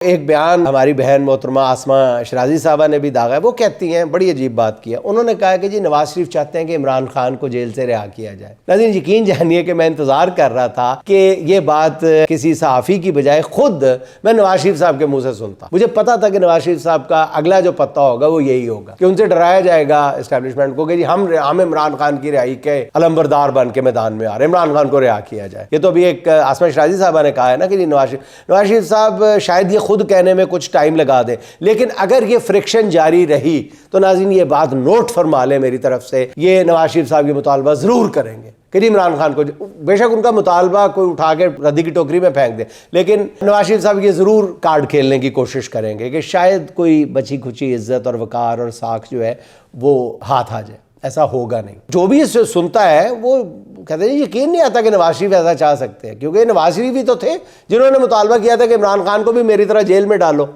एक बयान हमारी बहन मोहतरमा आसमा शराजी साहबा ने भी दागा है। वो कहती हैं, बड़ी अजीब बात की है। उन्होंने कहा कि जी नवाज शरीफ चाहते हैं कि इमरान खान को जेल से रिहा किया जाए। नाज़रीन यकीन जानिए कि मैं इंतजार कर रहा था कि ये बात किसी सहाफ़ी की बजाय खुद मैं नवाज शरीफ साहब के मुंह से सुनता। मुझे पता था कि नवाज शरीफ साहब का अगला जो पत्ता होगा वो यही होगा कि उनसे डराया जाएगा इस्टेब्लिशमेंट को कि जी हम इमरान खान की रिहाई के अलंबरदार बन के मैदान में आ रहे हैं, इमरान खान को रिहा किया जाए। ये तो अभी एक आसमा शराजी साहबा ने कहा है ना कि जी नवाज शरीफ साहब शायद ये खुद कहने में कुछ टाइम लगा दे, लेकिन अगर ये फ्रिक्शन जारी रही तो नाज़रीन ये बात नोट फरमा ले मेरी तरफ से, ये नवाज शरीफ साहब की मुतालबा जरूर करेंगे कि इमरान खान को, बेशक उनका मुतालबा कोई उठा के रद्दी की टोकरी में फेंक दे, लेकिन नवाज शरीफ साहब ये जरूर कार्ड खेलने की कोशिश करेंगे कि शायद कोई बची खुची इज्जत और वकार और साख जो है वो हाथ आ जाए। ऐसा होगा नहीं। जो भी इससे सुनता है वो कहते हैं यकीन नहीं आता कि नवाज शरीफ ऐसा चाह सकते हैं, क्योंकि नवाज शरीफ ही तो थे जिन्होंने मुतालबा किया था कि इमरान खान को भी मेरी तरह जेल में डालो।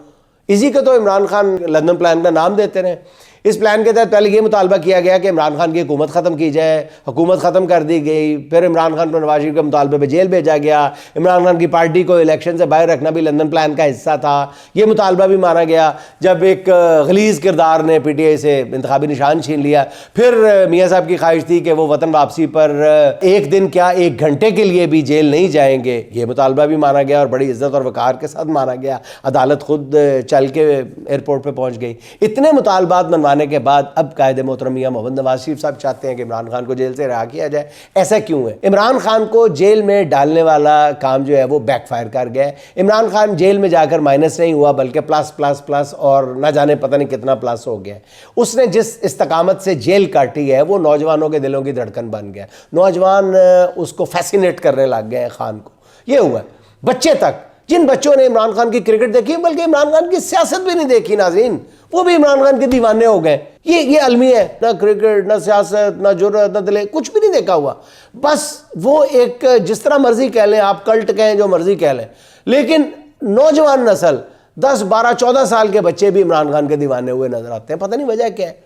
इसी को तो इमरान खान लंदन प्लान का नाम देते रहे। इस प्लान के तहत पहले ये मुतालबा किया गया कि इमरान खान की हुकूमत ख़त्म की जाए, हुकूमत ख़त्म कर दी गई, फिर इमरान खान को नवाज शरीफ के मुतालबे पर जेल भेजा गया। इमरान खान की पार्टी को इलेक्शन से बाहर रखना भी लंदन प्लान का हिस्सा था। ये मुतालबा भी माना गया। जब एक गलीज़ किरदार ने PTI से इंतखाबी निशान छीन लिया, फिर मियाँ साहब की ख्वाहिश थी कि वो वतन वापसी पर एक दिन क्या 1 घंटे के लिए भी जेल नहीं जाएंगे। ये मुतालबा भी माना गया और बड़ी इज्जत और वकार के साथ माना गया। अदालत खुद चल के एयरपोर्ट पर पहुँच गई। इतने मुतालबात मनवाने के बाद अब कायदे मोहतरम मियां मोहम्मद नवाज शरीफ साहब चाहते हैं कि इमरान खान को जेल से रिहा किया जाए। ऐसा क्यों है? इमरान खान को जेल में डालने वाला काम जो है वो बैकफायर कर गया है। इमरान खान जेल में जाकर माइनस नहीं हुआ बल्कि प्लस प्लस प्लस और न जाने पता नहीं कितना प्लस हो गया है। उसने जिस इस्तकामत से जेल काटी है वो नौजवानों के दिलों की धड़कन बन गया। नौजवान उसको फैसिनेट करने लग गए हैं खान को। ये हुआ बच्चे तक, जिन बच्चों ने इमरान खान की क्रिकेट देखी बल्कि इमरान खान की सियासत भी नहीं देखी नाज़रीन, वो भी इमरान खान के दीवाने हो गए। ये अलमी है, ना क्रिकेट ना सियासत ना जुर्रत ना दिले, कुछ भी नहीं देखा हुआ। बस वो एक जिस तरह मर्जी कह लें आप, कल्ट कहें जो मर्जी कह लें, लेकिन नौजवान नस्ल 10, 12, 14 साल के बच्चे भी इमरान खान के दीवाने हुए नजर आते हैं। पता नहीं वजह क्या है।